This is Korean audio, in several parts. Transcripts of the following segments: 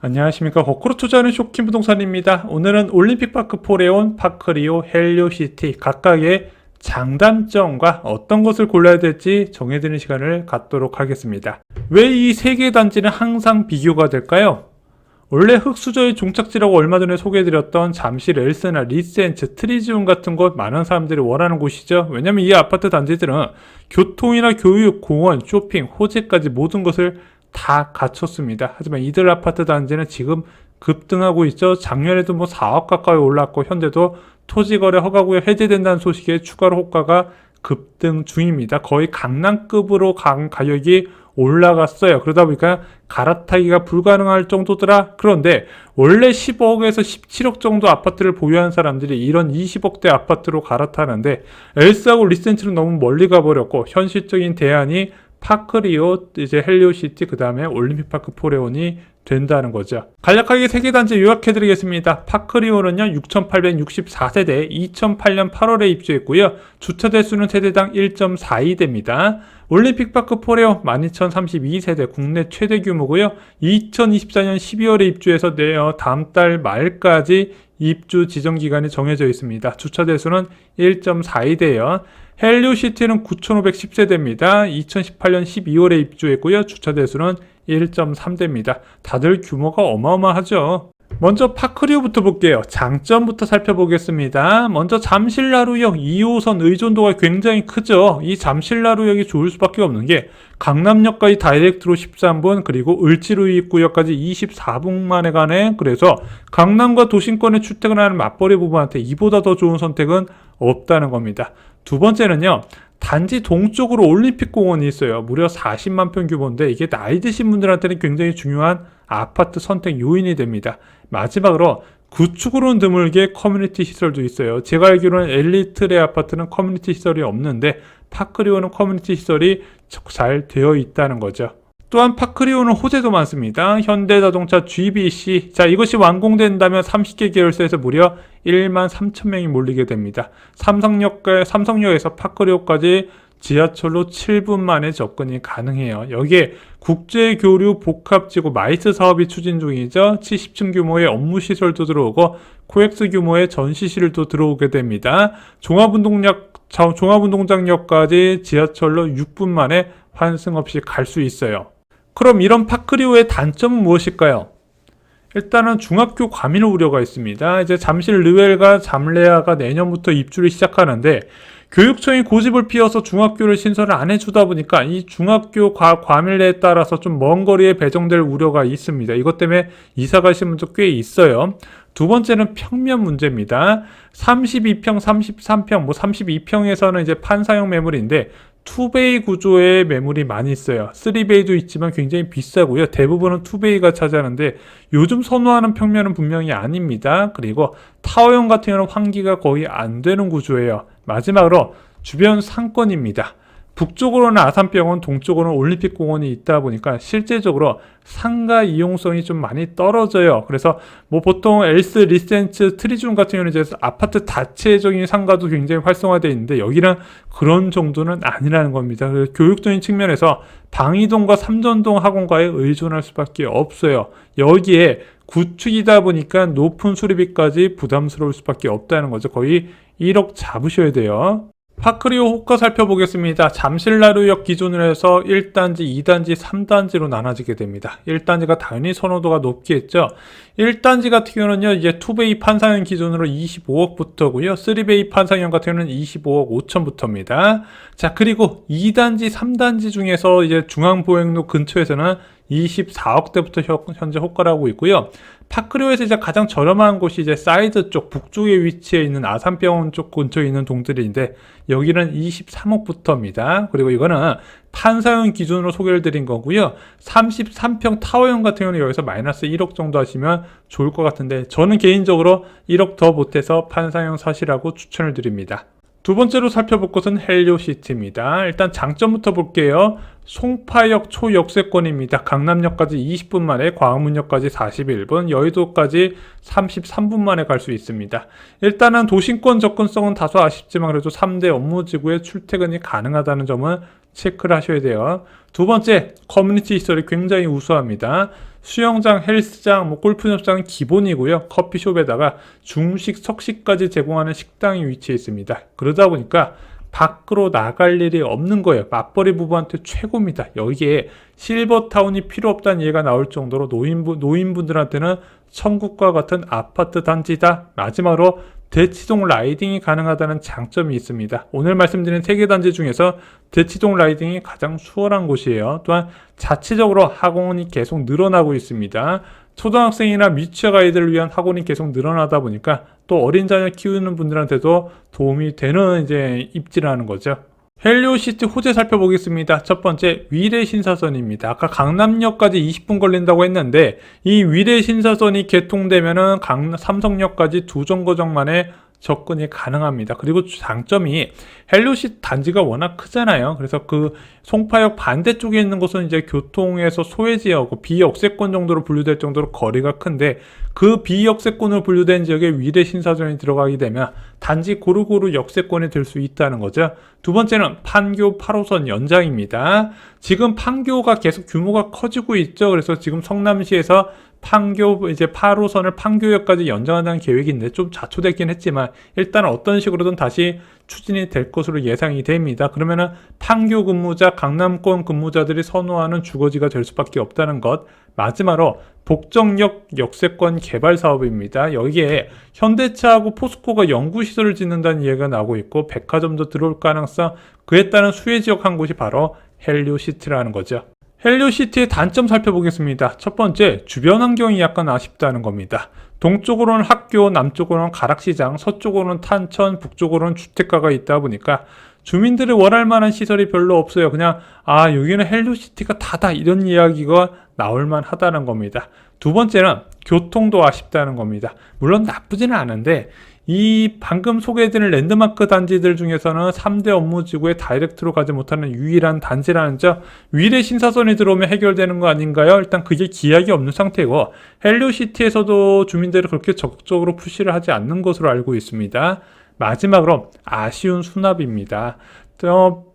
안녕하십니까. 거꾸로 투자하는 쇼킹 부동산입니다. 오늘은 올림픽파크 포레온, 파크리오, 헬리오시티 각각의 장단점과 어떤 것을 골라야 될지 정해드리는 시간을 갖도록 하겠습니다. 왜 이 세 개 단지는 항상 비교가 될까요? 원래 흙수저의 종착지라고 얼마 전에 소개해드렸던 잠실 엘스나 리센츠, 트리지움 같은 곳 많은 사람들이 원하는 곳이죠. 왜냐면 이 아파트 단지들은 교통이나 교육, 공원, 쇼핑, 호재까지 모든 것을 다 갖췄습니다. 하지만 이들 아파트 단지는 지금 급등하고 있죠. 작년에도 4억 가까이 올랐고 현재도 토지거래 허가구역 해제된다는 소식에 추가로 호가가 급등 중입니다. 거의 강남급으로 가격이 올라갔어요. 그러다 보니까 갈아타기가 불가능할 정도더라. 그런데 원래 15억에서 17억 정도 아파트를 보유한 사람들이 이런 20억대 아파트로 갈아타는데 엘스하고 리센츠는 너무 멀리 가버렸고 현실적인 대안이 파크리오, 이제 헬리오시티, 그 다음에 올림픽파크 포레온이 된다는 거죠. 간략하게 세 개 단지 요약해드리겠습니다. 파크리오는요 6,864세대, 2008년 8월에 입주했고요. 주차 대수는 세대당 1.42대입니다. 올림픽파크 포레온 12,032세대, 국내 최대 규모고요. 2024년 12월에 입주해서 다음 달 말까지 입주 지정 기간이 정해져 있습니다. 주차 대수는 1.42대예요. 헬리오시티는 9,510세대입니다. 2018년 12월에 입주했고요. 주차 대수는 1.3대입니다. 다들 규모가 어마어마하죠. 먼저 파크리오부터 볼게요. 장점부터 살펴보겠습니다. 먼저 잠실나루역 2호선 의존도가 굉장히 크죠. 이 잠실나루역이 좋을 수밖에 없는 게 강남역까지 다이렉트로 13분, 그리고 을지로 입구역까지 24분 만에 가네. 그래서 강남과 도심권에 출퇴근을 하는 맞벌이 부부한테 이보다 더 좋은 선택은 없다는 겁니다. 두 번째는요, 단지 동쪽으로 올림픽공원이 있어요. 무려 40만 평 규모인데 이게 나이 드신 분들한테는 굉장히 중요한 아파트 선택 요인이 됩니다. 마지막으로 구축으로는 드물게 커뮤니티 시설도 있어요. 제가 알기로는 엘리트의 아파트는 커뮤니티 시설이 없는데 파크리오는 커뮤니티 시설이 잘 되어 있다는 거죠. 또한 파크리오는 호재도 많습니다. 현대자동차 GBC, 자 이것이 완공된다면 30개 계열사에서 무려 1만 3천 명이 몰리게 됩니다. 삼성역에서 파크리오까지 지하철로 7분 만에 접근이 가능해요. 여기에 국제교류 복합지구 마이스 사업이 추진 중이죠. 70층 규모의 업무시설도 들어오고 코엑스 규모의 전시실도 들어오게 됩니다. 종합운동장역까지 지하철로 6분 만에 환승 없이 갈 수 있어요. 그럼 이런 파크리오의 단점은 무엇일까요? 일단은 중학교 과밀 우려가 있습니다. 이제 잠실 르웰과 잠레아가 내년부터 입주를 시작하는데 교육청이 고집을 피워서 중학교를 신설을 안 해주다 보니까 이 중학교 과밀에 따라서 좀 먼 거리에 배정될 우려가 있습니다. 이것 때문에 이사 가시는 분도 꽤 있어요. 두 번째는 평면 문제입니다. 32평, 33평, 32평에서는 이제 판사형 매물인데 2베이 구조의 매물이 많이 있어요. 3베이도 있지만 굉장히 비싸고요. 대부분은 2베이가 차지하는데 요즘 선호하는 평면은 분명히 아닙니다. 그리고 타워형 같은 경우는 환기가 거의 안 되는 구조예요. 마지막으로 주변 상권입니다. 북쪽으로는 아산병원, 동쪽으로는 올림픽공원이 있다 보니까 실제적으로 상가 이용성이 좀 많이 떨어져요. 그래서 보통 엘스, 리센츠, 트리지움 같은 경우는 이제 아파트 자체적인 상가도 굉장히 활성화되어 있는데 여기는 그런 정도는 아니라는 겁니다. 그래서 교육적인 측면에서 방이동과 삼전동 학원과에 의존할 수밖에 없어요. 여기에 구축이다 보니까 높은 수리비까지 부담스러울 수밖에 없다는 거죠. 거의 1억 잡으셔야 돼요. 파크리오 호가 살펴보겠습니다. 잠실나루역 기준으로 해서 1단지, 2단지, 3단지로 나눠지게 됩니다. 1단지가 당연히 선호도가 높겠죠. 1단지 같은 경우는요, 이제 2베이 판상형 기준으로 25억부터고요. 3베이 판상형 같은 경우는 25억 5천부터입니다. 자, 그리고 2단지, 3단지 중에서 이제 중앙보행로 근처에서는 24억대부터 현재 호가를 하고 있고요. 파크리오에서 이제 가장 저렴한 곳이 이제 사이드 쪽 북쪽에 위치해 있는 아산병원 쪽 근처에 있는 동들인데 여기는 23억부터입니다. 그리고 이거는 판사형 기준으로 소개를 드린 거고요. 33평 타워형 같은 경우는 여기서 마이너스 1억 정도 하시면 좋을 것 같은데 저는 개인적으로 1억 더 못해서 판사형 사시라고 추천을 드립니다. 두 번째로 살펴볼 것은 헬리오시티입니다. 일단 장점부터 볼게요. 송파역 초역세권입니다. 강남역까지 20분 만에, 광화문역까지 41분, 여의도까지 33분 만에 갈 수 있습니다. 일단은 도심권 접근성은 다소 아쉽지만 그래도 3대 업무지구에 출퇴근이 가능하다는 점은 체크를 하셔야 돼요. 두 번째, 커뮤니티 시설이 굉장히 우수합니다. 수영장, 헬스장, 골프장은 기본이고요. 커피숍에다가 중식, 석식까지 제공하는 식당이 위치해 있습니다. 그러다 보니까 밖으로 나갈 일이 없는 거예요. 맞벌이 부부한테 최고입니다. 여기에 실버타운이 필요 없다는 얘기가 나올 정도로 노인분들한테는 천국과 같은 아파트 단지다. 마지막으로 대치동 라이딩이 가능하다는 장점이 있습니다. 오늘 말씀드린 3개 단지 중에서 대치동 라이딩이 가장 수월한 곳이에요. 또한 자체적으로 학원이 계속 늘어나고 있습니다. 초등학생이나 미취학 아이들을 위한 학원이 계속 늘어나다 보니까 또 어린 자녀 키우는 분들한테도 도움이 되는 이제 입지라는 거죠. 헬리오시티 호재 살펴보겠습니다. 첫 번째, 위례 신사선입니다. 아까 강남역까지 20분 걸린다고 했는데 이 위례 신사선이 개통되면은 삼성역까지 2정거장 만에 접근이 가능합니다. 그리고 장점이 헬리오시티 단지가 워낙 크잖아요. 그래서 그 송파역 반대쪽에 있는 곳은 이제 교통에서 소외지역, 비역세권 정도로 분류될 정도로 거리가 큰데 그 비역세권으로 분류된 지역에 위례 신사선이 들어가게 되면 단지 고루고루 역세권이 될 수 있다는 거죠. 두 번째는 판교 8호선 연장입니다. 지금 판교가 계속 규모가 커지고 있죠. 그래서 지금 성남시에서 판교 이제 8호선을 판교역까지 연장한다는 계획인데 좀 자초됐긴 했지만 일단 어떤 식으로든 다시 추진이 될 것으로 예상이 됩니다. 그러면은 판교 근무자, 강남권 근무자들이 선호하는 주거지가 될 수밖에 없다는 것. 마지막으로 복정역 역세권 개발 사업입니다. 여기에 현대차하고 포스코가 연구시설을 짓는다는 얘기가 나오고 있고 백화점도 들어올 가능성, 그에 따른 수혜지역 한 곳이 바로 헬리오시티라는 거죠. 헬리오시티의 단점 살펴보겠습니다. 첫 번째, 주변 환경이 약간 아쉽다는 겁니다. 동쪽으로는 학교, 남쪽으로는 가락시장, 서쪽으로는 탄천, 북쪽으로는 주택가가 있다 보니까 주민들이 원할 만한 시설이 별로 없어요. 그냥 여기는 헬리오시티가 다다 이런 이야기가 나올 만하다는 겁니다. 두 번째는 교통도 아쉽다는 겁니다. 물론 나쁘지는 않은데 이 방금 소개해드린 랜드마크 단지들 중에서는 3대 업무지구에 다이렉트로 가지 못하는 유일한 단지라는 점, 위례 신사선이 들어오면 해결되는 거 아닌가요? 일단 그게 기약이 없는 상태고 헬리오시티에서도 주민들이 그렇게 적극적으로 푸시를 하지 않는 것으로 알고 있습니다. 마지막으로 아쉬운 수납입니다.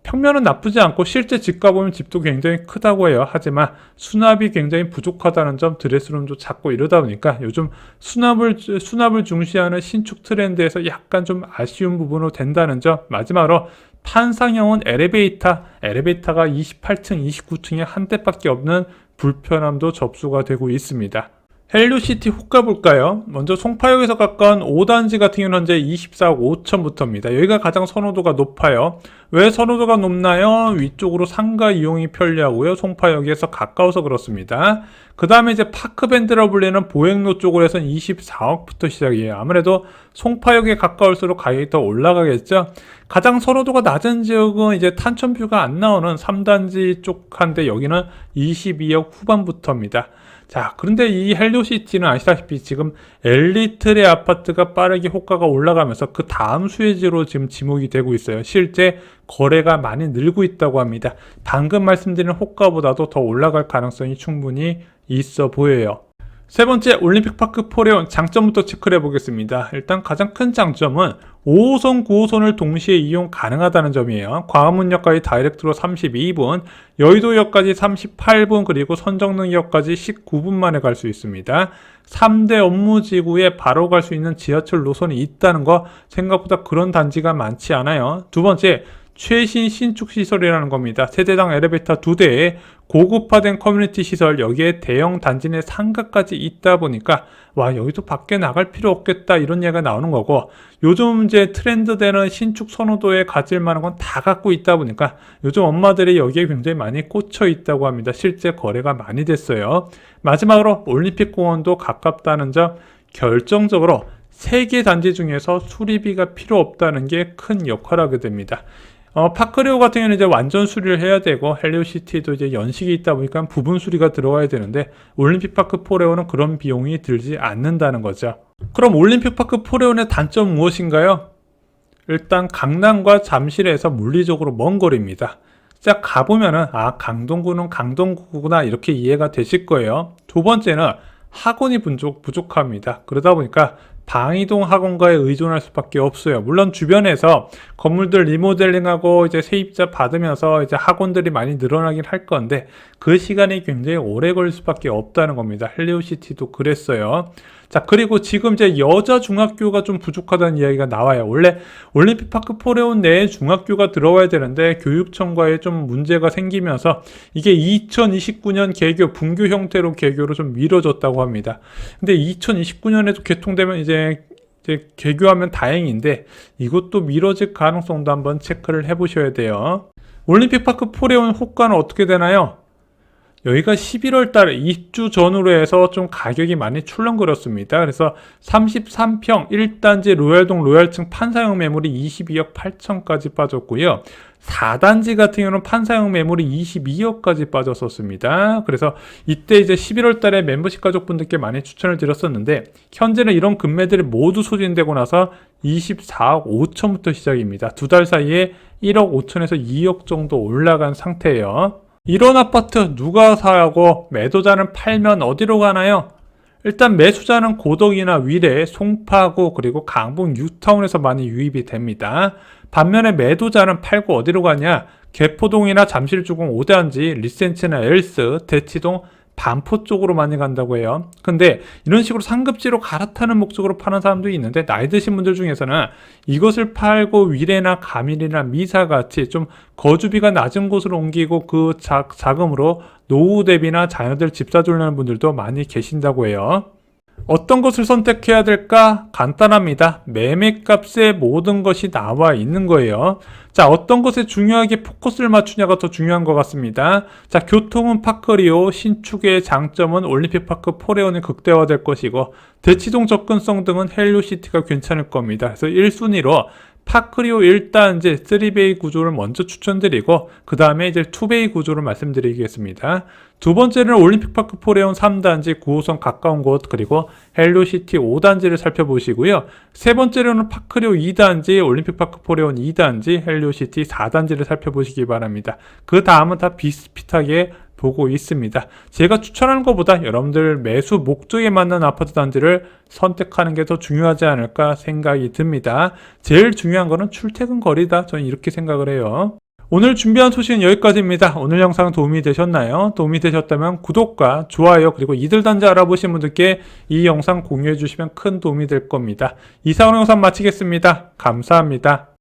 평면은 나쁘지 않고 실제 집 가보면 집도 굉장히 크다고 해요. 하지만 수납이 굉장히 부족하다는 점, 드레스룸도 작고 이러다 보니까 요즘 수납을 중시하는 신축 트렌드에서 약간 좀 아쉬운 부분으로 된다는 점. 마지막으로 판상형은 엘리베이터가 28층, 29층에 한 대밖에 없는 불편함도 접수가 되고 있습니다. 헬리오시티 호가 볼까요? 먼저 송파역에서 가까운 5단지 같은 경우는 현재 24억 5천부터입니다. 여기가 가장 선호도가 높아요. 왜 선호도가 높나요? 위쪽으로 상가 이용이 편리하고요. 송파역에서 가까워서 그렇습니다. 그 다음에 이제 파크밴드라 불리는 보행로 쪽으로 해서는 24억부터 시작이에요. 아무래도 송파역에 가까울수록 가격이 더 올라가겠죠. 가장 선호도가 낮은 지역은 이제 탄천뷰가 안 나오는 3단지 쪽한데 여기는 22억 후반부터입니다. 자, 그런데 이 헬리오시티는 아시다시피 지금 엘리트의 아파트가 빠르게 호가가 올라가면서 그 다음 수혜지로 지금 지목이 되고 있어요. 실제 거래가 많이 늘고 있다고 합니다. 방금 말씀드린 호가보다도 더 올라갈 가능성이 충분히 있어 보여요. 세 번째, 올림픽파크 포레온 장점부터 체크를 해보겠습니다. 일단 가장 큰 장점은 5호선, 9호선을 동시에 이용 가능하다는 점이에요. 광화문역까지 다이렉트로 32분, 여의도역까지 38분, 그리고 선정릉역까지 19분 만에 갈 수 있습니다. 3대 업무지구에 바로 갈 수 있는 지하철 노선이 있다는 거, 생각보다 그런 단지가 많지 않아요. 두 번째, 최신 신축 시설이라는 겁니다. 세대당 엘리베이터 2대에 고급화된 커뮤니티 시설, 여기에 대형 단지 내 상가까지 있다 보니까 여기도 밖에 나갈 필요 없겠다 이런 얘기가 나오는 거고, 요즘 이제 트렌드 되는 신축 선호도에 가질 만한 건 다 갖고 있다 보니까 요즘 엄마들이 여기에 굉장히 많이 꽂혀 있다고 합니다. 실제 거래가 많이 됐어요. 마지막으로 올림픽공원도 가깝다는 점, 결정적으로 3개 단지 중에서 수리비가 필요 없다는 게 큰 역할을 하게 됩니다. 파크리오 같은 경우는 이제 완전 수리를 해야 되고, 헬리오시티도 이제 연식이 있다 보니까 부분 수리가 들어가야 되는데, 올림픽파크 포레온은 그런 비용이 들지 않는다는 거죠. 그럼 올림픽파크 포레온의 단점 무엇인가요? 일단 강남과 잠실에서 물리적으로 먼 거리입니다. 자, 가보면은 강동구는 강동구구나 이렇게 이해가 되실 거예요. 두 번째는 학원이 부족합니다. 그러다 보니까 방이동 학원가에 의존할 수밖에 없어요. 물론 주변에서 건물들 리모델링하고 이제 세입자 받으면서 이제 학원들이 많이 늘어나긴 할 건데 그 시간이 굉장히 오래 걸릴 수밖에 없다는 겁니다. 헬리오시티도 그랬어요. 자, 그리고 지금 이제 여자 중학교가 좀 부족하다는 이야기가 나와요. 원래 올림픽파크 포레온 내에 중학교가 들어와야 되는데 교육청과의 좀 문제가 생기면서 이게 2029년 개교, 분교 형태로 개교로 좀 미뤄졌다고 합니다. 근데 2029년에도 개통되면 이제 개교하면 다행인데 이것도 미뤄질 가능성도 한번 체크를 해보셔야 돼요. 올림픽파크 포레온 호가는 어떻게 되나요? 여기가 11월 달에 입주 전후로 해서 좀 가격이 많이 출렁거렸습니다. 그래서 33평 1단지 로얄동 로얄층 판사형 매물이 22억 8천까지 빠졌고요. 4단지 같은 경우는 판사형 매물이 22억까지 빠졌었습니다. 그래서 이때 이제 11월 달에 멤버십 가족분들께 많이 추천을 드렸었는데 현재는 이런 금매들이 모두 소진되고 나서 24억 5천부터 시작입니다. 두 달 사이에 1억 5천에서 2억 정도 올라간 상태예요. 이런 아파트 누가 사고 매도자는 팔면 어디로 가나요? 일단 매수자는 고덕이나 위례, 송파구 그리고 강북 뉴타운에서 많이 유입이 됩니다. 반면에 매도자는 팔고 어디로 가냐? 개포동이나 잠실주공 5단지, 리센츠나 엘스, 대치동, 반포 쪽으로 많이 간다고 해요. 근데 이런 식으로 상급지로 갈아타는 목적으로 파는 사람도 있는데 나이 드신 분들 중에서는 이것을 팔고 위례나 가밀이나 미사같이 좀 거주비가 낮은 곳으로 옮기고 그 자금으로 노후 대비나 자녀들 집 사주려는 분들도 많이 계신다고 해요. 어떤 것을 선택해야 될까? 간단합니다. 매매값에 모든 것이 나와 있는 거예요. 자, 어떤 것에 중요하게 포커스를 맞추냐가 더 중요한 것 같습니다. 자, 교통은 파크리오, 신축의 장점은 올림픽파크 포레온이 극대화될 것이고 대치동 접근성 등은 헬리오시티가 괜찮을 겁니다. 그래서 1순위로 파크리오 1단지 3베이 구조를 먼저 추천드리고 그 다음에 이제 2베이 구조를 말씀드리겠습니다. 두 번째는 올림픽파크 포레온 3단지 9호선 가까운 곳 그리고 헬리오시티 5단지를 살펴보시고요. 세 번째로는 파크리오 2단지 올림픽파크 포레온 2단지 헬리오시티 4단지를 살펴보시기 바랍니다. 그 다음은 다 비슷비슷하게 보고 있습니다. 제가 추천하는 것보다 여러분들 매수 목적에 맞는 아파트 단지를 선택하는 게 더 중요하지 않을까 생각이 듭니다. 제일 중요한 거는 출퇴근 거리다. 저는 이렇게 생각을 해요. 오늘 준비한 소식은 여기까지입니다. 오늘 영상 도움이 되셨나요? 도움이 되셨다면 구독과 좋아요 그리고 이들 단지 알아보신 분들께 이 영상 공유해 주시면 큰 도움이 될 겁니다. 이상 영상 마치겠습니다. 감사합니다.